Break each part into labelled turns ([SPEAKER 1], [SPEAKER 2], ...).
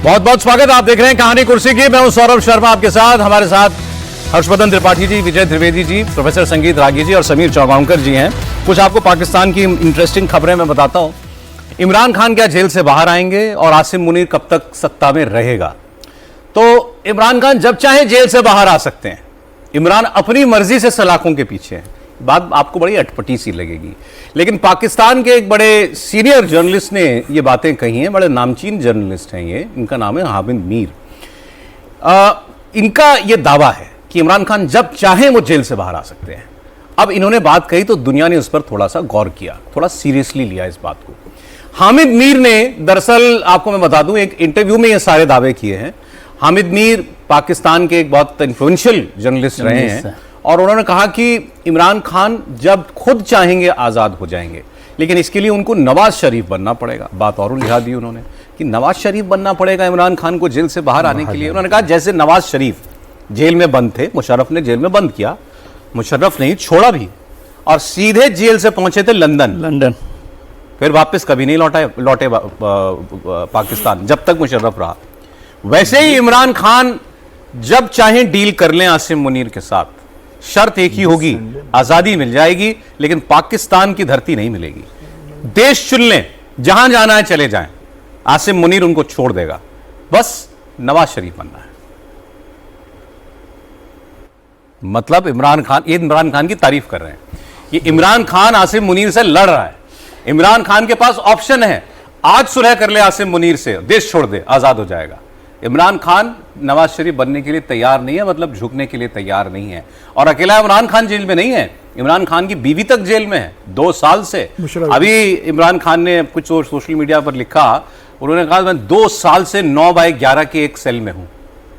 [SPEAKER 1] बहुत बहुत स्वागत। आप देख रहे हैं कहानी कुर्सी की। मैं हूं सौरभ शर्मा आपके साथ। हमारे साथ हर्षवर्धन त्रिपाठी जी, विजय त्रिवेदी जी, प्रोफेसर संगीत रागी जी और समीर चौगांवकर जी हैं। कुछ आपको पाकिस्तान की इंटरेस्टिंग खबरें मैं बताता हूं। इमरान खान क्या जेल से बाहर आएंगे और आसिम मुनीर कब तक सत्ता में रहेगा? तो इमरान खान जब चाहे जेल से बाहर आ सकते हैं। इमरान अपनी मर्जी से सलाखों के पीछे है। बात आपको बड़ी अटपटी सी लगेगी, लेकिन पाकिस्तान के एक बड़े सीनियर जर्नलिस्ट ने ये बातें कही हैं। बड़े नामचीन जर्नलिस्ट हैं ये। इनका नाम है हामिद मीर। इनका ये दावा है कि इमरान खान जब चाहें वो जेल से बाहर आ सकते हैं। अब इन्होंने बात कही तो दुनिया ने उस पर थोड़ा सा गौर किया, थोड़ा सीरियसली लिया इस बात को। हामिद मीर ने दरअसल, आपको मैं बता दूं, एक इंटरव्यू में ये सारे दावे किए हैं। हामिद मीर पाकिस्तान के एक बहुत इन्फ्लुएंशियल जर्नलिस्ट रहे हैं और उन्होंने कहा कि इमरान खान जब खुद चाहेंगे आजाद हो जाएंगे, लेकिन इसके लिए उनको नवाज शरीफ बनना पड़ेगा। बात और लिखा दी उन्होंने कि नवाज शरीफ बनना पड़ेगा इमरान खान को जेल से बाहर आने के लिए। उन्होंने कहा जैसे नवाज शरीफ जेल में बंद थे, मुशर्रफ ने जेल में बंद किया, मुशर्रफ नहीं छोड़ा भी और सीधे जेल से पहुंचे थे लंदन। फिर वापस कभी नहीं लौटे पाकिस्तान जब तक मुशर्रफ रहा। वैसे ही इमरान खान जब चाहें डील कर लें आसिम मुनीर के साथ, शर्त एक ही होगी, आजादी मिल जाएगी लेकिन पाकिस्तान की धरती नहीं मिलेगी। देश चुन लें, जहां जाना है चले जाएं, आसिम मुनीर उनको छोड़ देगा। बस नवाज शरीफ बनना है। मतलब इमरान खान की तारीफ कर रहे हैं। ये इमरान खान आसिम मुनीर से लड़ रहा है। इमरान खान के पास ऑप्शन है, आज सुलह कर ले आसिम मुनीर से, देश छोड़ दे, आजाद हो जाएगा। इमरान खान नवाज शरीफ बनने के लिए तैयार नहीं है, मतलब झुकने के लिए तैयार नहीं है। और अकेला इमरान खान जेल में नहीं है, इमरान खान की बीवी तक जेल में है 2 साल से। अभी इमरान खान ने कुछ सोशल मीडिया पर लिखा, उन्होंने कहा मैं 2 साल से 9/11 के एक सेल में हूं।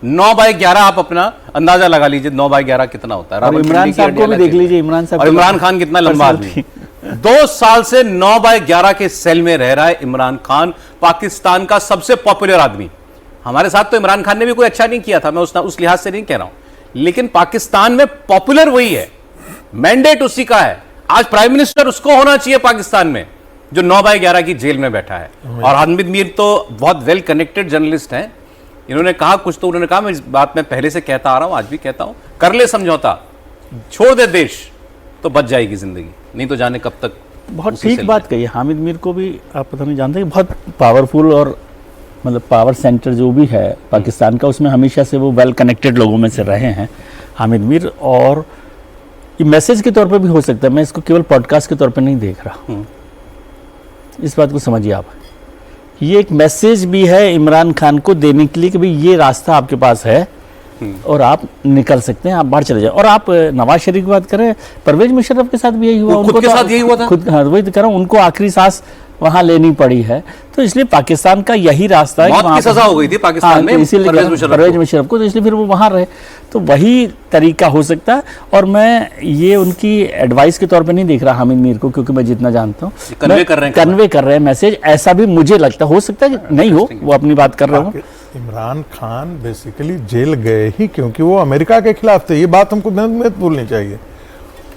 [SPEAKER 1] 9/11 आप अपना अंदाजा लगा लीजिए 9/11 कितना होता है।
[SPEAKER 2] इमरान साहब को भी देख लीजिए,
[SPEAKER 1] इमरान खान कितना लंबा आदमी। 2 साल से 9/11 के सेल में रह रहा है इमरान खान, पाकिस्तान का सबसे पॉपुलर आदमी। हमारे साथ तो इमरान खान ने भी कोई अच्छा नहीं किया था, मैं उस लिहाज से नहीं कह रहा हूं, लेकिन पाकिस्तान में पॉपुलर वही है, मैंडेट उसी का है। आज प्राइम मिनिस्टर उसको होना चाहिए पाकिस्तान में, जो 9/11 की जेल में बैठा है। और हामिद मीर तो बहुत वेल कनेक्टेड जर्नलिस्ट हैं। इन्होंने कहा कुछ, तो उन्होंने कहा मैं इस बात में पहले से कहता आ रहा हूं, आज भी कहता हूं, कर ले समझौता, छोड़ दे देश, तो बच जाएगी जिंदगी, नहीं तो जाने कब तक।
[SPEAKER 2] बहुत ठीक बात कही। हामिद मीर को भी आप पता नहीं जानते कि बहुत पावरफुल और मतलब पावर सेंटर जो भी है पाकिस्तान का, उसमें हमेशा से वो वेल कनेक्टेड लोगों में से रहे हैं हामिद मीर। और ये मैसेज के तौर पे भी हो सकता है, मैं इसको केवल पॉडकास्ट के तौर पे नहीं देख रहा। इस बात को समझिए आप, ये एक मैसेज भी है इमरान खान को देने के लिए कि भाई ये रास्ता आपके पास है और आप निकल सकते हैं, आप बाहर चले जाए। और आप नवाज शरीफ की बात करें, परवेज मुशर्रफ के साथ भी यही हुआ,
[SPEAKER 1] उनके साथ यही हुआ था
[SPEAKER 2] खुद। हाँ, वही तो कह रहा हूं, उनको आखिरी सांस वहां लेनी पड़ी है। तो इसलिए पाकिस्तान का यही रास्ता है,
[SPEAKER 1] मौत की सजा हो गई थी पाकिस्तान में
[SPEAKER 2] इसीलिए परवेज मुशर्रफ को, तो इसलिए फिर वो वहां रहे। तो वही तरीका हो सकता है। और मैं ये उनकी एडवाइस के तौर पे नहीं देख रहा हामिद मीर को, क्योंकि मैं जितना जानता हूँ कन्वे कर रहे हैं मैसेज, ऐसा भी मुझे लगता हो सकता है कि नहीं हो, वो अपनी बात कर रहे हो।
[SPEAKER 3] इमरान खान बेसिकली जेल गए ही क्योंकि वो अमेरिका के खिलाफ थे, ये बात हमको नहीं भूलनी चाहिए।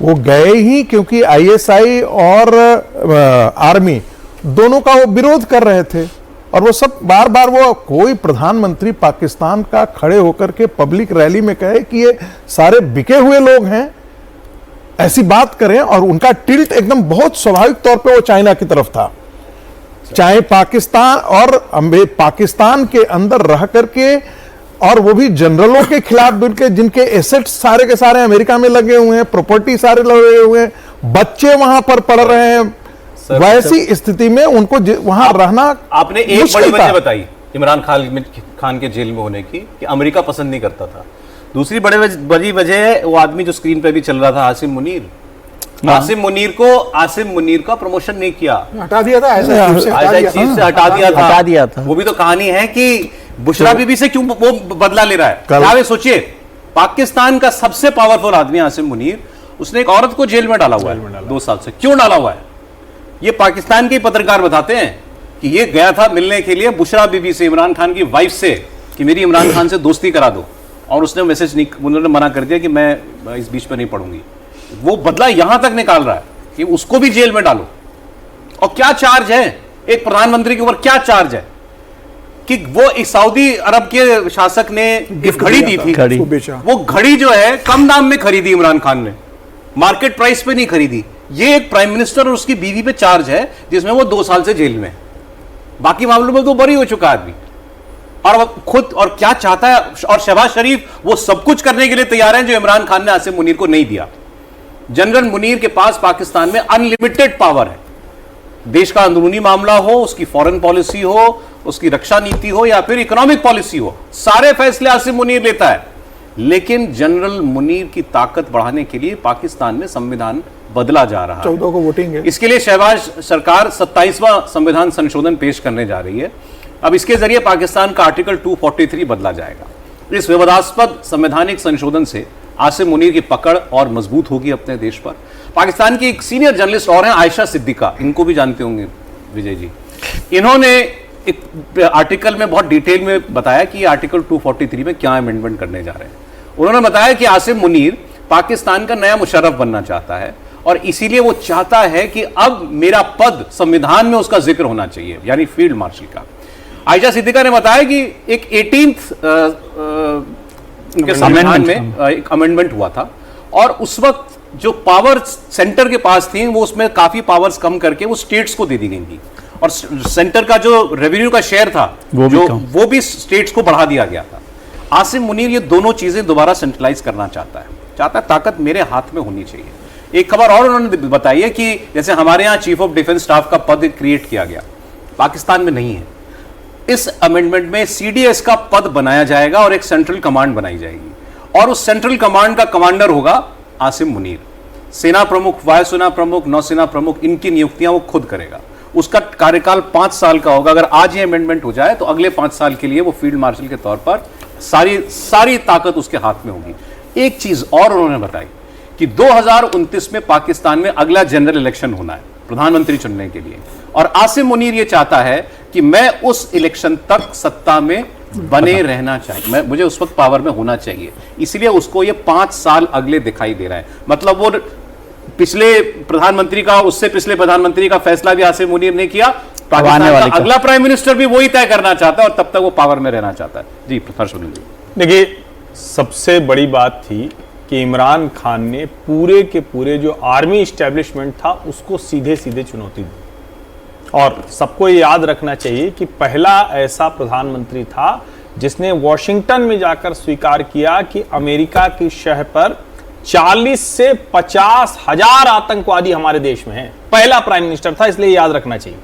[SPEAKER 3] वो गए ही क्योंकि ISI और आर्मी दोनों का वो विरोध कर रहे थे। और वो सब बार बार, वो कोई प्रधानमंत्री पाकिस्तान का खड़े होकर के पब्लिक रैली में कहे कि ये सारे बिके हुए लोग हैं, ऐसी बात करें। और उनका टिल्ट एकदम बहुत स्वाभाविक तौर पे वो चाइना की तरफ था। चाहे पाकिस्तान और पाकिस्तान के अंदर रह करके, और वो भी जनरलों के खिलाफ, जिनके एसेट्स सारे के सारे अमेरिका में लगे हुए हैं, प्रॉपर्टी सारे लगे हुए हैं, बच्चे वहां पर पढ़ रहे हैं। वैसी स्थिति में उनको वहां रहना,
[SPEAKER 1] आपने एक बड़ी वजह बताई इमरान खान के जेल में होने की, कि अमेरिका पसंद नहीं करता था। दूसरी बड़ी वजह है वो आदमी जो स्क्रीन पे भी चल रहा था, आसिम मुनीर। आसिम मुनीर का प्रमोशन नहीं किया, हटा दिया था, चीफ से हटा दिया था। वो भी तो कहानी है कि बुशरा बीबी से क्यों वो बदला ले रहा है। आप सोचिए, पाकिस्तान का सबसे पावरफुल आदमी आसिम मुनीर, उसने एक औरत को जेल में डाला हुआ है 2 साल से। क्यों डाला हुआ है? ये पाकिस्तान के पत्रकार बताते हैं कि ये गया था मिलने के लिए बुशरा बीबी से, इमरान खान की वाइफ से, कि मेरी इमरान खान से दोस्ती करा दो। और उसने मैसेज नहीं, उन्होंने मना कर दिया कि मैं इस बीच पर नहीं पढ़ूंगी। वो बदला यहां तक निकाल रहा है कि उसको भी जेल में डालो। और क्या चार्ज है एक प्रधानमंत्री के ऊपर, क्या चार्ज है? कि वो एक सऊदी अरब के शासक ने गिफ्ट घड़ी दी थी,
[SPEAKER 2] घड़ी।
[SPEAKER 1] वो घड़ी जो है कम दाम में खरीदी इमरान खान ने, मार्केट प्राइस पे नहीं खरीदी। ये एक प्राइम मिनिस्टर और उसकी बीवी पे चार्ज है जिसमें वो 2 साल से जेल में है। बाकी मामलों में तो बरी हो चुका आदमी, और वो खुद और क्या चाहता है। और शहबाज शरीफ वो सब कुछ करने के लिए तैयार है जो इमरान खान ने आसिम मुनीर को नहीं दिया। जनरल मुनीर के पास पाकिस्तान में अनलिमिटेड पावर है। देश का अंदरूनी मामला हो, उसकी फॉरेन पॉलिसी हो, उसकी रक्षा नीति हो या फिर इकोनॉमिक पॉलिसी हो, सारे फैसले आसिम मुनीर लेता है। लेकिन जनरल मुनीर की ताकत बढ़ाने के लिए पाकिस्तान में संविधान बदला जा रहा है।
[SPEAKER 3] 14 को वोटिंग है।
[SPEAKER 1] इसके लिए शहबाज सरकार 27वां संविधान संशोधन पेश करने जा रही है। अब इसके जरिए पाकिस्तान का आर्टिकल 243 बदला जाएगा। इस विवादास्पद संवैधानिक संशोधन से आसिम मुनीर की पकड़ और मजबूत होगी अपने देश पर। पाकिस्तान की एक सीनियर जर्नलिस्ट और हैं आयशा सिद्दीका, इनको भी जानते होंगे विजय जी। इन्होंने एक आर्टिकल में बहुत डिटेल में बताया कि आर्टिकल 243 में क्या अमेंडमेंट करने जा रहे हैं। उन्होंने बताया कि आसिम मुनीर पाकिस्तान का नया मुशर्रफ बनना चाहता है और इसीलिए वो चाहता है कि अब मेरा पद संविधान में उसका जिक्र होना चाहिए, यानी फील्ड मार्शल का। आयशा सिद्दीका ने बताया कि एक 18th उनके संविधान में एक अमेंडमेंट हुआ था और उस वक्त जो पावर सेंटर के पास थी वो उसमें काफी पावर्स कम करके वो स्टेट्स को दे दी गई थी और सेंटर का जो रेवेन्यू का शेयर था वो भी स्टेट्स को बढ़ा दिया गया था। आसिम मुनीर ये दोनों चीजें दोबारा सेंट्रलाइज करना चाहता है ताकत मेरे हाथ में होनी चाहिए। एक खबर और उन्होंने बताई है कि जैसे हमारे यहाँ चीफ ऑफ डिफेंस स्टाफ का पद क्रिएट किया गया, पाकिस्तान में नहीं है। इस अमेंडमेंट में सीडीएस का पद बनाया जाएगा और एक सेंट्रल कमांड बनाई जाएगी और उस सेंट्रल कमांड का कमांडर होगा आसिम मुनीर। सेना प्रमुख, वायुसेना प्रमुख, नौसेना प्रमुख, इनकी नियुक्तियां वो खुद करेगा। उसका कार्यकाल 5 साल का होगा। अगर आज ये अमेंडमेंट हो जाए तो अगले 5 साल के लिए वो फील्ड मार्शल के तौर पर सारी ताकत उसके हाथ में होगी। एक चीज और उन्होंने बताई कि 2029 में पाकिस्तान में अगला जनरल इलेक्शन होना है प्रधानमंत्री चुनने के लिए, और आसिम मुनीर ये चाहता है कि मैं उस इलेक्शन तक सत्ता में बने रहना चाहिए, मुझे उस वक्त पावर में होना चाहिए। इसलिए उसको ये 5 साल अगले दिखाई दे रहा है। मतलब वो पिछले प्रधानमंत्री का, उससे पिछले प्रधानमंत्री का फैसला भी आसिम मुनीर ने किया, पाकिस्तान का अगला प्राइम मिनिस्टर भी वही तय करना चाहता है और तब तक वो पावर में रहना चाहता है। जी हर्षवर्धन जी,
[SPEAKER 4] देखिए सबसे बड़ी बात थी कि इमरान खान ने पूरे के पूरे जो आर्मी इस्टेब्लिशमेंट था उसको सीधे सीधे चुनौती दी। और सबको ये याद रखना चाहिए कि पहला ऐसा प्रधानमंत्री था जिसने वॉशिंगटन में जाकर स्वीकार किया कि अमेरिका की शह पर 40 से 50 हजार आतंकवादी हमारे देश में हैं। पहला प्राइम मिनिस्टर था, इसलिए याद रखना चाहिए।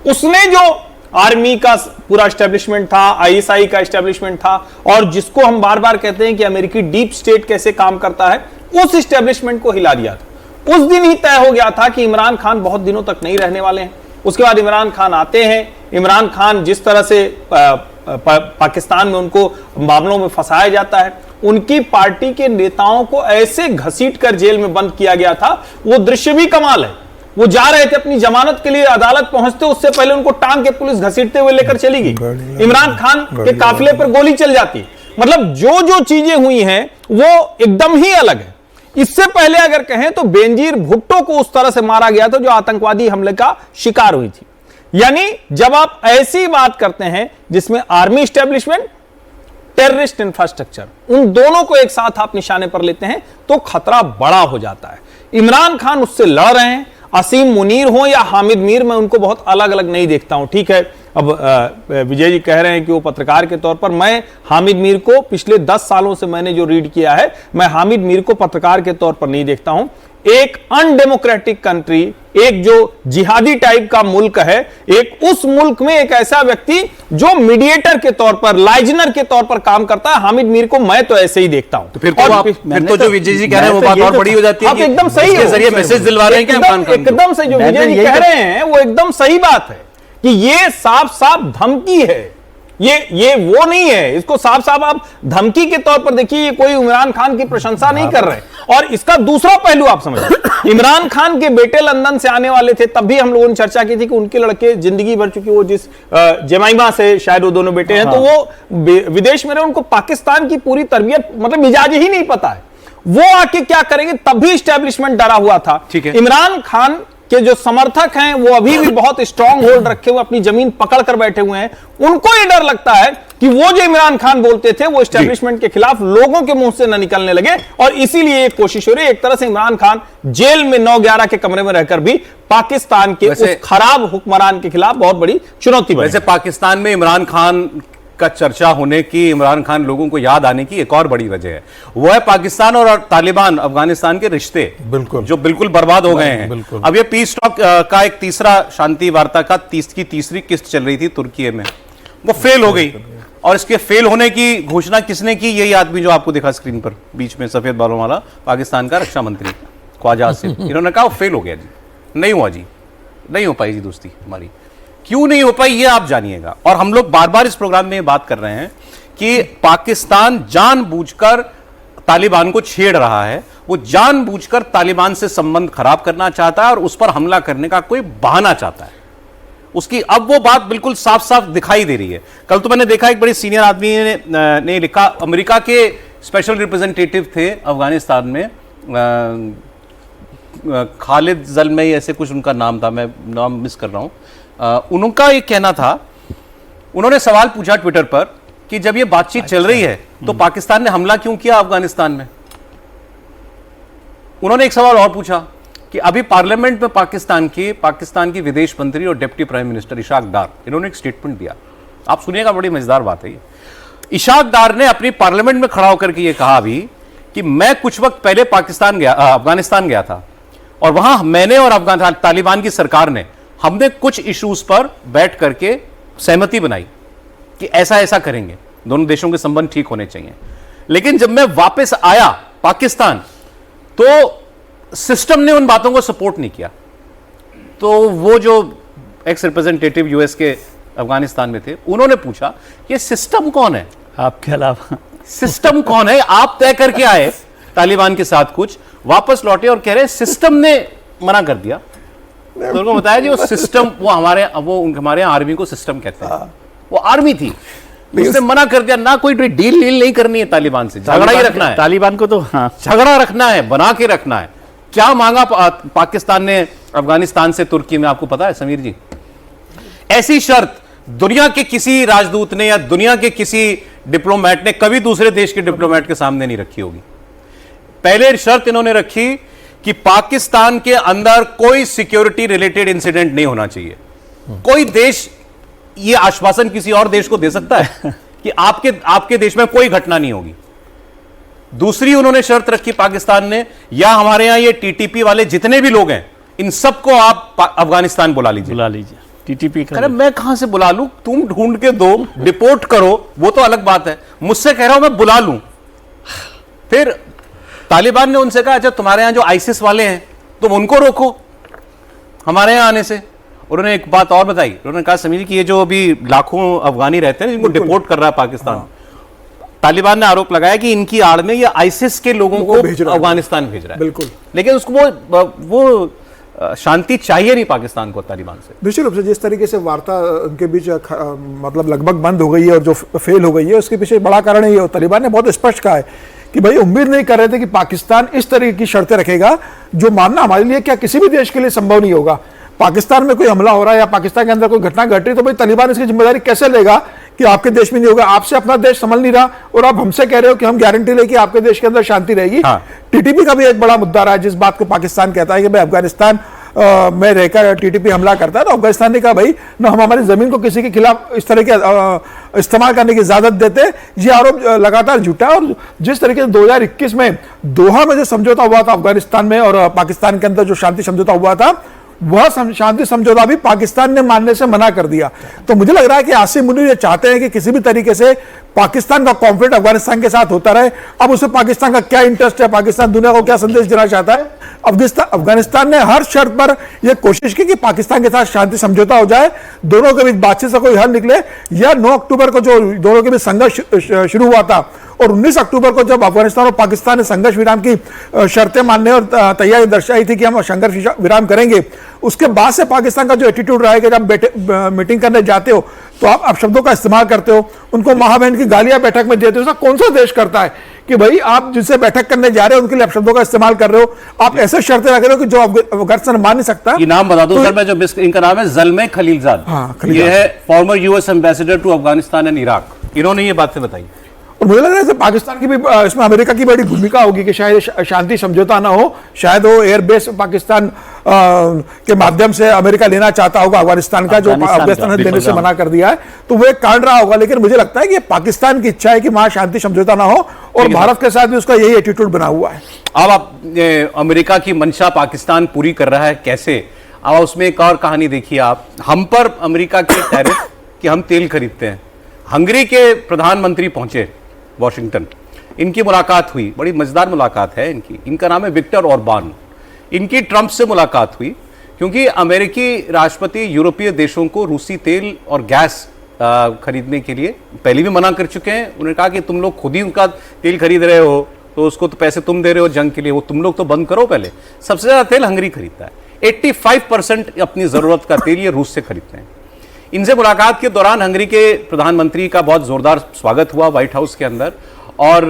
[SPEAKER 4] उसने जो आर्मी का पूरा एस्टेब्लिशमेंट था, आईएसआई का एस्टेब्लिशमेंट था, और जिसको हम बार बार कहते हैं कि अमेरिकी डीप स्टेट कैसे काम करता है, उस एस्टेब्लिशमेंट को हिला दिया था। उस दिन ही तय हो गया था कि इमरान खान बहुत दिनों तक नहीं रहने वाले हैं। उसके बाद इमरान खान आते हैं। इमरान खान जिस तरह से पाकिस्तान में उनको मामलों में फंसाया जाता है, उनकी पार्टी के नेताओं को ऐसे घसीट कर जेल में बंद किया गया था, वो दृश्य भी कमाल है। वो जा रहे थे अपनी जमानत के लिए, अदालत पहुंचते उससे पहले उनको टांग के पुलिस घसीटते हुए लेकर चली गई। इमरान खान के काफिले पर गोली चल जाती। मतलब जो जो चीजें हुई हैं वो एकदम ही अलग है। इससे पहले अगर कहें तो बेनजीर भुट्टो को उस तरह से मारा गया था जो आतंकवादी हमले का शिकार हुई थी। यानी जब आप ऐसी बात करते हैं जिसमें आर्मी एस्टेब्लिशमेंट, टेररिस्ट इंफ्रास्ट्रक्चर, उन दोनों को एक साथ आप निशाने पर लेते हैं तो खतरा बड़ा हो जाता है। इमरान खान उससे लड़ रहे हैं। आसिम मुनीर हो या हामिद मीर, मैं उनको बहुत अलग अलग नहीं देखता हूं। ठीक है, अब विजय जी कह रहे हैं कि वो पत्रकार के तौर पर, मैं हामिद मीर को पिछले 10 सालों से मैंने जो रीड किया है, मैं हामिद मीर को पत्रकार के तौर पर नहीं देखता हूं। एक अनडेमोक्रेटिक कंट्री, एक जो जिहादी टाइप का मुल्क है, एक उस मुल्क में एक ऐसा व्यक्ति जो मीडिएटर के तौर पर, लाइजनर के तौर पर काम करता है, हामिद मीर को मैं तो ऐसे ही देखता हूं।
[SPEAKER 1] तो फिर तो जो विजय जी कह रहे हैं वो बात और बड़ी हो जाती है।
[SPEAKER 4] आप एकदम सही
[SPEAKER 1] है, जरिए मैसेज दिलवा रहे हैं कि इमरान खान
[SPEAKER 4] एकदम से जो विजय जी कह रहे हैं वो एकदम सही बात है कि ये साफ साफ धमकी है। ये वो नहीं है, इसको साफ साफ आप धमकी के तौर पर देखिए। ये कोई इमरान खान की प्रशंसा नहीं कर रहे। और इसका दूसरा पहलू आप समझिए, इमरान खान के बेटे लंदन से आने वाले थे, तब भी हम लोगों ने चर्चा की थी कि उनके लड़के जिंदगी भर, चूंकि वो जिस जमाइमा से शायद वो दोनों बेटे हैं, तो वो विदेश में रहे, उनको पाकिस्तान की पूरी तरबियत, मतलब मिजाज ही नहीं पता है। वो आके क्या करेंगे, तब भी एस्टेब्लिशमेंट डरा हुआ था। इमरान खान के जो समर्थक हैं वो अभी भी बहुत स्ट्रांग होल्ड रखे हुए अपनी जमीन पकड़ कर बैठे हुए हैं, उनको ये डर लगता है कि वो जो इमरान खान बोलते थे वो एस्टेब्लिशमेंट के खिलाफ लोगों के मुंह से न निकलने लगे, और इसीलिए एक कोशिश हो रही है। एक तरह से इमरान खान जेल में 9/11 के कमरे में रहकर भी पाकिस्तान के उस खराब हुक्मरान के खिलाफ बहुत बड़ी चुनौती बनी।
[SPEAKER 1] वैसे पाकिस्तान में इमरान खान का चर्चा होने की, इमरान खान लोगों को याद आने की एक और बड़ी वजह है, वो है पाकिस्तान और तालिबान अफगानिस्तान के रिश्ते,
[SPEAKER 3] बिल्कुल
[SPEAKER 1] जो बिल्कुल बर्बाद हो गए हैं। अब ये पीस टॉक का एक तीसरा शांति वार्ता का तीसरी किस्त चल रही थी तुर्की में, वो फेल हो गई, और इसके फेल होने की घोषणा किसने की? यही आदमी जो आपको दिखा स्क्रीन पर बीच में सफेद बालों वाला, पाकिस्तान का रक्षा मंत्री ख्वाजा आसिफ। इन्होंने कहा वो फेल हो गया जी, नहीं हुआ जी, नहीं हो पाई जी दोस्ती हमारी। क्यों नहीं हो पाई ये आप जानिएगा। और हम लोग बार बार इस प्रोग्राम में बात कर रहे हैं कि पाकिस्तान जानबूझकर तालिबान को छेड़ रहा है, वो जानबूझकर तालिबान से संबंध खराब करना चाहता है और उस पर हमला करने का कोई बहाना चाहता है। उसकी अब वो बात बिल्कुल साफ साफ दिखाई दे रही है। कल तो मैंने देखा एक बड़े सीनियर आदमी ने लिखा, अमेरिका के स्पेशल रिप्रेजेंटेटिव थे अफगानिस्तान में, खालिद जलमई ऐसे कुछ उनका नाम था, मैं नाम मिस कर रहा हूं। उनका ये कहना था, उन्होंने सवाल पूछा ट्विटर पर कि जब ये बातचीत चल रही है तो पाकिस्तान ने हमला क्यों किया अफगानिस्तान में। उन्होंने एक सवाल और पूछा कि अभी पार्लियामेंट में पाकिस्तान की विदेश मंत्री और डिप्टी प्राइम मिनिस्टर इशाक डार, इन्होंने एक स्टेटमेंट दिया, आप सुनिएगा, बड़ी मजेदार बात है ये। इशाक डार ने अपनी पार्लियामेंट में खड़ा होकर के ये कहा अभी कि मैं कुछ वक्त पहले अफगानिस्तान गया था, और वहां मैंने और तालिबान की सरकार ने, हमने कुछ इश्यूज पर बैठ करके सहमति बनाई कि ऐसा ऐसा करेंगे, दोनों देशों के संबंध ठीक होने चाहिए। लेकिन जब मैं वापस आया पाकिस्तान तो सिस्टम ने उन बातों को सपोर्ट नहीं किया। तो वो जो एक्स रिप्रेजेंटेटिव यूएस के अफगानिस्तान में थे, उन्होंने पूछा ये सिस्टम कौन है
[SPEAKER 2] आपके अलावा,
[SPEAKER 1] सिस्टम कौन है? आप तय करके आए तालिबान के साथ, कुछ वापस लौटे और कह रहे सिस्टम ने मना कर दिया। तो उनको बताया जी वो सिस्टम, वो हमारे यहाँ आर्मी को सिस्टम कहते हैं, वो आर्मी थी, उसने मना कर दिया। ना कोई डील नहीं करनी है तालिबान से, झगड़ा ही रखना है
[SPEAKER 2] तालिबान को, तो हाँ
[SPEAKER 1] झगड़ा रखना है, बना के रखना है। क्या मांगा पाकिस्तान ने अफगानिस्तान से तुर्की में, आपको पता है समीर जी? ऐसी शर्त दुनिया के किसी राजदूत ने या दुनिया के किसी डिप्लोमेट ने कभी दूसरे देश के डिप्लोमेट के सामने नहीं रखी होगी। पहले शर्त इन्होंने रखी कि पाकिस्तान के अंदर कोई सिक्योरिटी रिलेटेड इंसिडेंट नहीं होना चाहिए। कोई देश ये आश्वासन किसी और देश को दे सकता है कि आपके देश में कोई घटना नहीं होगी? दूसरी उन्होंने शर्त रखी पाकिस्तान ने, या हमारे यहां ये टीटीपी वाले जितने भी लोग हैं इन सबको आप अफगानिस्तान बुला लीजिए।
[SPEAKER 2] टीटीपी का,
[SPEAKER 1] अरे मैं कहां से बुला लूं? तुम ढूंढ के दो, डिपोर्ट करो, वो तो अलग बात है, मुझसे कह रहा हूं मैं बुला लूं। फिर तालिबान ने उनसे कहा अच्छा तुम्हारे यहां जो आईसिस वाले हैं तुम उनको रोको हमारे यहां आने से। उन्होंने एक बात और बताई, उन्होंने कहा समीर कि ये जो अभी लाखों अफगानी रहते हैं जिनको डिपोर्ट कर रहा है पाकिस्तान, तालिबान ने आरोप लगाया कि इनकी आड़ में ये आईसिस के लोगों को अफगानिस्तान भेज रहा है।
[SPEAKER 5] बिल्कुल,
[SPEAKER 1] लेकिन उसको वो शांति चाहिए नहीं पाकिस्तान को तालिबान से।
[SPEAKER 5] निश्चित रूप से जिस तरीके से वार्ता उनके बीच मतलब लगभग बंद हो गई है और जो फेल हो गई है, उसके पीछे बड़ा कारण है। तालिबान ने बहुत स्पष्ट कहा है कि भाई उम्मीद नहीं कर रहे थे कि पाकिस्तान इस तरह की शर्तें रखेगा जो मानना हमारे लिए क्या किसी भी देश के लिए संभव नहीं होगा। पाकिस्तान में कोई हमला हो रहा है या पाकिस्तान के अंदर कोई घटना घट रही, तो भाई तालिबान इसकी जिम्मेदारी कैसे लेगा कि आपके देश में नहीं होगा? आपसे अपना देश संभल नहीं रहा और आप हमसे कह रहे हो कि हम गारंटी ले कि आपके देश के अंदर शांति रहेगी।
[SPEAKER 1] हाँ।
[SPEAKER 5] टीटीपी का भी एक बड़ा मुद्दा रहा है, जिस बात को पाकिस्तान कहता है कि भाई अफगानिस्तान में रहकर टीटीपी हमला करता है, तो अफगानिस्तान ने कहा भाई ना हम हमारी जमीन को किसी के खिलाफ इस तरह के इस्तेमाल करने की इजाजत देते। ये आरोप लगातार झूठा है। और जिस तरीके से 2021 में दोहा में जो समझौता हुआ था अफगानिस्तान में और पाकिस्तान के अंदर जो शांति समझौता हुआ था, वह शांति समझौता भी पाकिस्तान ने मानने से मना कर दिया। तो मुझे लग रहा है कि आसिम मुनीर ये चाहते हैं कि किसी भी तरीके से पाकिस्तान का कॉन्फ्लिक्ट अफगानिस्तान के साथ होता रहे। अब उसे पाकिस्तान का क्या इंटरेस्ट है, पाकिस्तान दुनिया को क्या संदेश देना चाहता है? अफगानिस्तान ने हर शर्त पर यह कोशिश की कि पाकिस्तान के साथ शांति समझौता हो जाए, दोनों के बीच बातचीत से कोई हल निकले। या 9 अक्टूबर को जो दोनों के बीच संघर्ष शुरू हुआ था और 19 अक्टूबर को जब अफगानिस्तान और पाकिस्तान ने संघर्ष विराम की शर्तें मानने और तैयारी दर्शाई थी कि हम संघर्ष विराम करेंगे, उसके बाद से पाकिस्तान का जो एटीट्यूड रहा है कि जब मीटिंग करने जाते हो तो आप शब्दों का इस्तेमाल करते हो, उनको माँ बहन की गालियां बैठक में देते हो। ऐसा कौन सा देश करता है कि भाई आप जिनसे बैठक करने जा रहे हो उनके लिए आप शब्दों का इस्तेमाल कर रहे हो, आप ऐसे शर्तें रख रहे हो कि जो अफगानिस्तान मान नहीं सकता।
[SPEAKER 1] ये नाम बता दो
[SPEAKER 5] तो
[SPEAKER 1] सर, मैं जो इनका नाम है ज़ल्मे खलीलजाद।
[SPEAKER 5] हाँ, खलीलजाद।
[SPEAKER 1] ये है former US ambassador to Afghanistan and Iraq. इन्होंने ये बातें बताई।
[SPEAKER 5] और मुझे लग रहा है पाकिस्तान की भी इसमें अमेरिका की बड़ी भूमिका होगी कि शायद शांति समझौता ना हो, शायद वो एयरबेस पाकिस्तान के माध्यम से अमेरिका लेना चाहता होगा अफगानिस्तान का, जो अफगानिस्तान ने देने से मना कर दिया है, तो वो एक कांड रहा होगा। लेकिन मुझे लगता है कि पाकिस्तान की इच्छा है कि वहां शांति समझौता ना हो, और भारत के साथ भी उसका यही एटीट्यूड बना हुआ है।
[SPEAKER 1] अब आप अमेरिका की मंशा पाकिस्तान पूरी कर रहा है कैसे? अब उसमें एक और कहानी देखिए आप। हम पर अमेरिका के टैरिफ कि हम तेल खरीदते हैं। हंगरी के प्रधानमंत्री पहुंचे वॉशिंगटन, इनकी मुलाकात हुई, बड़ी मजेदार मुलाकात है इनकी। इनका नाम है विक्टर ऑर्बान। इनकी ट्रंप से मुलाकात हुई क्योंकि अमेरिकी राष्ट्रपति यूरोपीय देशों को रूसी तेल और गैस खरीदने के लिए पहले भी मना कर चुके हैं। उन्होंने कहा कि तुम लोग खुद ही उनका तेल खरीद रहे हो, तो उसको तो पैसे तुम दे रहे हो जंग के लिए, वो तुम लोग तो बंद करो पहले। सबसे ज्यादा तेल हंगरी खरीदता है, 85% अपनी जरूरत का तेल ये रूस से खरीदते हैं। इनसे मुलाकात के दौरान हंगरी के प्रधानमंत्री का बहुत जोरदार स्वागत हुआ व्हाइट हाउस के अंदर, और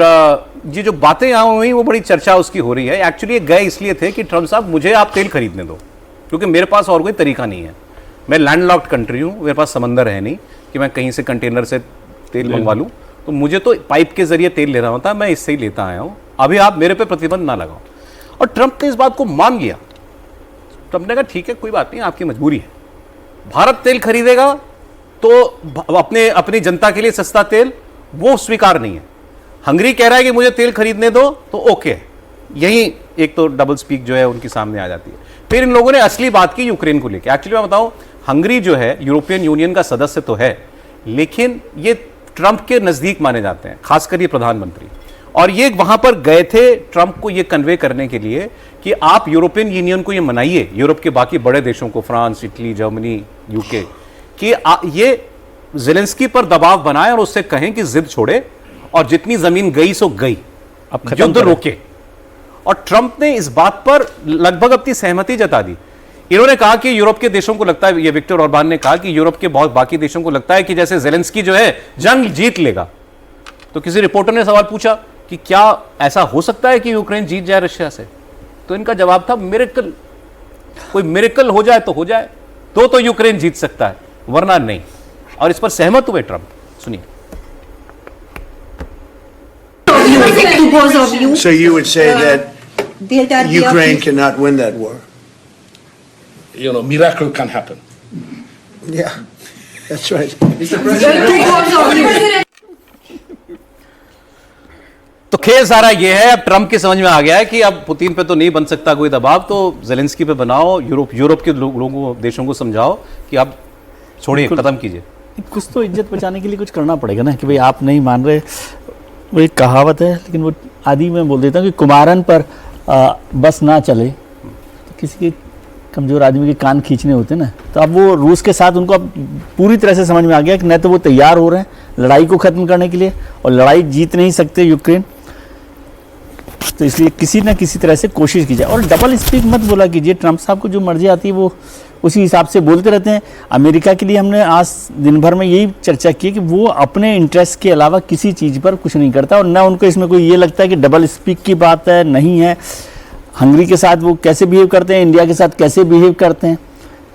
[SPEAKER 1] ये जो बातें यहाँ हुई वो बड़ी चर्चा उसकी हो रही है। एक्चुअली गए इसलिए थे कि ट्रंप साहब मुझे आप तेल खरीदने दो, क्योंकि मेरे पास और कोई तरीका नहीं है। मैं लैंडलॉक्ड कंट्री हूँ, मेरे पास समंदर है नहीं कि मैं कहीं से कंटेनर से तेल मंगवा लूँ, तो मुझे तो पाइप के जरिए तेल लेना होता है, मैं इससे ही लेता आया हूँ, अभी आप मेरे पे प्रतिबंध ना लगाओ। और ट्रंप ने इस बात को मान लिया। ट्रंप ने कहा ठीक है, कोई बात नहीं, आपकी मजबूरी है। भारत तेल खरीदेगा तो अपनी जनता के लिए सस्ता तेल, वो स्वीकार नहीं है। हंगरी कह रहा है कि मुझे तेल खरीदने दो, तो ओके। यही एक तो डबल स्पीक जो है उनके सामने आ जाती है। फिर इन लोगों ने असली बात की यूक्रेन को लेकर। एक्चुअली मैं बताऊं, हंगरी जो है यूरोपियन यूनियन का सदस्य तो है, लेकिन ये ट्रंप के नजदीक माने जाते हैं, खासकर ये प्रधानमंत्री। और ये वहां पर गए थे ट्रंप को ये कन्वे करने के लिए कि आप यूरोपियन यूनियन को ये मनाइए, यूरोप के बाकी बड़े देशों को, फ्रांस, इटली, जर्मनी, यूके, कि ये ज़ेलेंस्की पर दबाव बनाए और उससे कहें कि जिद छोड़े और जितनी जमीन गई सो गई,
[SPEAKER 2] अब
[SPEAKER 1] युद्ध रोके। और ट्रंप ने इस बात पर लगभग अपनी सहमति जता दी। इन्होंने कहा कि यूरोप के देशों को लगता है, ये विक्टर ऑर्बान ने कहा कि यूरोप के बहुत बाकी देशों को लगता है कि जैसे ज़ेलेंस्की जो है जंग जीत लेगा। तो किसी रिपोर्टर ने सवाल पूछा कि क्या ऐसा हो सकता है कि यूक्रेन जीत जाए रशिया से? तो इनका जवाब था मिरेकल, कोई मिरेकल हो जाए तो हो जाए, तो यूक्रेन जीत सकता है, वरना नहीं। और इस पर सहमत हुए ट्रंप। सुनिए।
[SPEAKER 6] Because of you,
[SPEAKER 7] So you would say that
[SPEAKER 6] that are
[SPEAKER 7] Ukraine cannot win that war?
[SPEAKER 8] Miracle can happen.
[SPEAKER 7] Yeah, that's right.
[SPEAKER 6] because of you.
[SPEAKER 1] तो खेल सारा ये है, अब ट्रंप की समझ में आ गया है कि अब पुतिन पे तो नहीं बन सकता कोई दबाव, तो ज़ेलेंस्की पे बनाओ, यूरोप के लोगों देशों को समझाओ कि अब छोड़िए, खत्म कीजिए।
[SPEAKER 2] कुछ तो इज्जत बचाने के लिए कुछ करना पड़ेगा ना, कि भाई आप नहीं मान रहे। वो एक कहावत है, लेकिन वो आदि में बोल देता हूँ कि कुमारन पर बस ना चले तो किसी के कमज़ोर आदमी के कान खींचने होते ना। तो अब वो रूस के साथ उनको अब पूरी तरह से समझ में आ गया कि न तो वो तैयार हो रहे हैं लड़ाई को ख़त्म करने के लिए, और लड़ाई जीत नहीं सकते यूक्रेन, तो इसलिए किसी न किसी तरह से कोशिश की जाए। और डबल स्पीक मत बोला कीजिए। ट्रंप साहब को जो मर्जी आती है वो उसी हिसाब से बोलते रहते हैं। अमेरिका के लिए हमने आज दिन भर में यही चर्चा की कि वो अपने इंटरेस्ट के अलावा किसी चीज़ पर कुछ नहीं करता, और ना उनको इसमें कोई ये लगता है कि डबल स्पीक की बात है, नहीं है। हंगरी के साथ वो कैसे बिहेव करते हैं, इंडिया के साथ कैसे बिहेव करते हैं,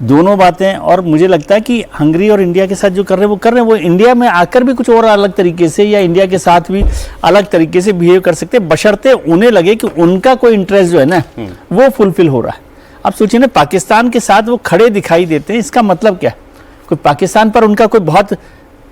[SPEAKER 2] दोनों बातें। और मुझे लगता है कि हंगरी और इंडिया के साथ जो कर रहे हैं वो कर रहे हैं, वो इंडिया में आकर भी कुछ और अलग तरीके से, या इंडिया के साथ भी अलग तरीके से बिहेव कर सकते हैं, बशर्ते उन्हें लगे कि उनका कोई इंटरेस्ट जो है ना वो फुलफिल हो रहा है। अब सोचिए ना, पाकिस्तान के साथ वो खड़े दिखाई देते हैं, इसका मतलब क्या है? कोई पाकिस्तान पर उनका कोई बहुत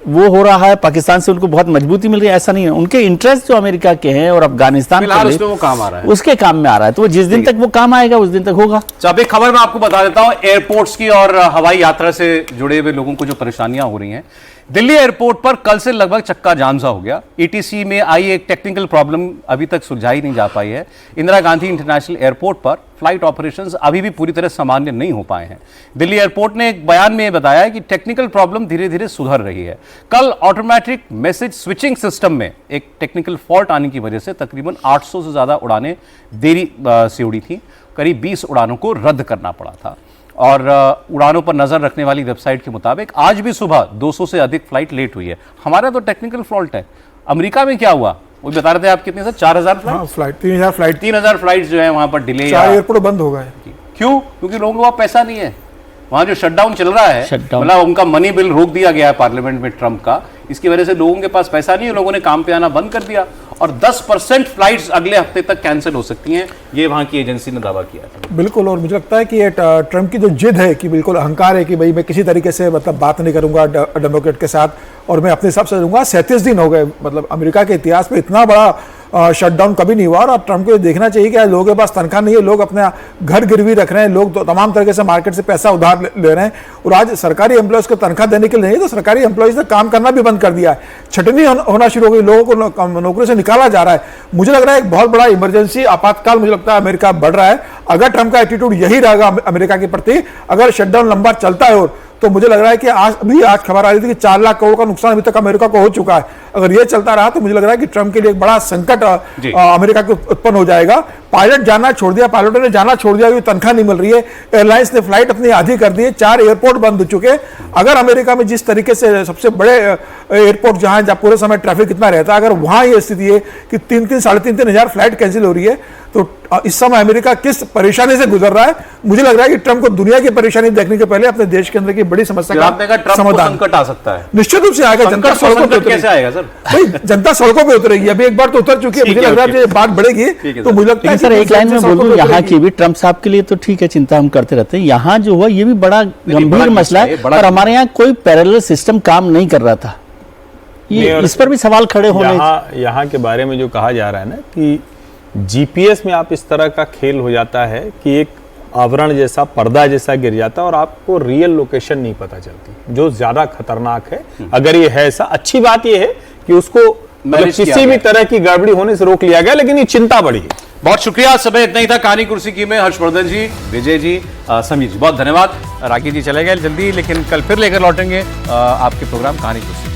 [SPEAKER 2] वो हो रहा है, पाकिस्तान से उनको बहुत मजबूती मिल रही है, ऐसा नहीं है। उनके इंटरेस्ट जो अमेरिका के हैं और अफगानिस्तान
[SPEAKER 1] उसमें वो काम आ रहा है,
[SPEAKER 2] उसके काम में आ रहा है, तो वो जिस दिन तक वो काम आएगा उस दिन तक होगा।
[SPEAKER 1] तो अब एक खबर मैं आपको बता देता हूं, एयरपोर्ट्स की और हवाई यात्रा से जुड़े हुए लोगों को जो परेशानियां हो रही हैं। दिल्ली एयरपोर्ट पर कल से लगभग चक्का जाम सा हो गया। ईटीसी में आई एक टेक्निकल प्रॉब्लम अभी तक सुलझाई नहीं जा पाई है। इंदिरा गांधी इंटरनेशनल एयरपोर्ट पर फ्लाइट ऑपरेशंस अभी भी पूरी तरह सामान्य नहीं हो पाए हैं। दिल्ली एयरपोर्ट ने एक बयान में बताया है कि टेक्निकल प्रॉब्लम धीरे धीरे सुधर रही है। कल ऑटोमेटिक मैसेज स्विचिंग सिस्टम में एक टेक्निकल फॉल्ट आने की वजह से तकरीबन 800 से ज्यादा उड़ानें देरी से उड़ी थी। करीब 20 उड़ानों को रद्द करना पड़ा था। और उड़ानों पर नजर रखने वाली वेबसाइट के मुताबिक आज भी सुबह 200 से अधिक फ्लाइट लेट हुई है। हमारा तो टेक्निकल फॉल्ट है। अमेरिका में क्या हुआ? वो बता रहे थे आप कितने से 4000 फ्लाइट,
[SPEAKER 5] हाँ फ्लाइट 3000 फ्लाइट
[SPEAKER 1] 3000 फ्लाइट जो है वहां पर डिले।
[SPEAKER 5] 4 एयरपोर्ट बंद हो गए।
[SPEAKER 1] क्यों? क्योंकि लोगों के पास पैसा नहीं है। वहां जो शटडाउन चल रहा है,
[SPEAKER 2] Shutdown।
[SPEAKER 1] मतलब उनका मनी बिल रोक दिया गया है पार्लियामेंट में ट्रंप का, इसकी वजह से लोगों के पास पैसा नहीं है, लोगों ने काम पे आना बंद कर दिया और 10% फ्लाइट्स अगले हफ्ते तक कैंसिल हो सकती हैं, ये वहां की एजेंसी ने दावा किया था।
[SPEAKER 5] बिल्कुल, और मुझे लगता है कि ये ट्रंप की जो जिद है कि बिल्कुल अहंकार है कि भाई मैं किसी तरीके से मतलब बात नहीं करूंगा डेमोक्रेट के साथ और मैं अपने हिसाब से रहूंगा। 37 दिन हो गए, मतलब अमेरिका के इतिहास में इतना बड़ा शटडाउन कभी नहीं हुआ। और ट्रंप को देखना चाहिए कि लोगों के पास तनख्वाह नहीं है, लोग अपने घर गिरवी रख रहे हैं, लोग तो तमाम तरीके से मार्केट से पैसा उधार ले रहे हैं और आज सरकारी एम्प्लॉयज को तनख्वाह देने के लिए नहीं तो सरकारी एम्प्लॉयज ने काम करना भी बंद कर दिया है। छटनी होना शुरू हो गई, लोगों को नौकरी से निकाला जा रहा है। मुझे लग रहा है एक बहुत बड़ा इमरजेंसी आपातकाल मुझे लगता है अमेरिका बढ़ रहा है। अगर ट्रंप का एटीट्यूड यही रहेगा अमेरिका के प्रति, अगर शटडाउन लंबा चलता है और तो मुझे लग रहा है कि आज खबर आ रही थी कि 4 लाख करोड़ का नुकसान अभी तक अमेरिका को हो चुका है। अगर ये चलता रहा तो मुझे लग रहा है कि ट्रंप के लिए एक बड़ा संकट अमेरिका को उत्पन्न हो जाएगा। पायलट जाना छोड़ दिया, पायलटों ने जाना छोड़ दिया क्योंकि तनख्वाह नहीं मिल रही है। एयरलाइंस ने फ्लाइट अपनी आधी कर दी है, 4 एयरपोर्ट बंद हो चुके। अगर अमेरिका में जिस तरीके से सबसे बड़े एयरपोर्ट जहां पूरे समय ट्रैफिक कितना रहता है, अगर वहां ये स्थिति है कि 3-3 साढ़े 3 हजार फ्लाइट कैंसिल हो रही है तो इस समय अमेरिका किस परेशानी से गुजर रहा है। मुझे लग रहा है कि ट्रंप को दुनिया की परेशानी देखने के पहले अपने देश के अंदर की बड़ी समस्या का समाधान
[SPEAKER 1] संकट आ सकता है।
[SPEAKER 5] निश्चित रूप से आएगा। जनता सड़कों पे
[SPEAKER 1] कैसे आएगा सर?
[SPEAKER 5] भाई जनता सड़कों पे उतरेगी, अभी एक बार तो उतर चुकी है। मुझे लग रहा है कि बात बढ़ेगी तो मुझे लगता है
[SPEAKER 2] सर एक लाइन में बोल दूं, यहाँ की भी ट्रंप साहब के लिए तो ठीक है, चिंता हम करते रहते हैं। यहाँ जो हुआ ये भी बड़ा गंभीर मसला है और हमारे यहाँ कोई पैरेलल सिस्टम काम नहीं कर रहा था, ये इस पर भी सवाल खड़े होने।
[SPEAKER 4] यहाँ के बारे में जो कहा जा रहा है ना कि जीपीएस में आप इस तरह का खेल हो जाता है कि एक आवरण जैसा, पर्दा जैसा गिर जाता है और आपको रियल लोकेशन नहीं पता चलती, जो ज्यादा खतरनाक है। अगर ये है ऐसा, अच्छी बात ये है कि उसको मतलब किसी भी तरह की गड़बड़ी होने से रोक लिया गया, लेकिन ये चिंता बढ़ी है।
[SPEAKER 1] बहुत शुक्रिया, समय इतना ही था। कहानी कुर्सी की में हर्षवर्धन जी, विजय जी, समीर जी, बहुत धन्यवाद। राखी जी चले गए जल्दी, लेकिन कल फिर लेकर लौटेंगे आपके प्रोग्राम कहानी कुर्सी।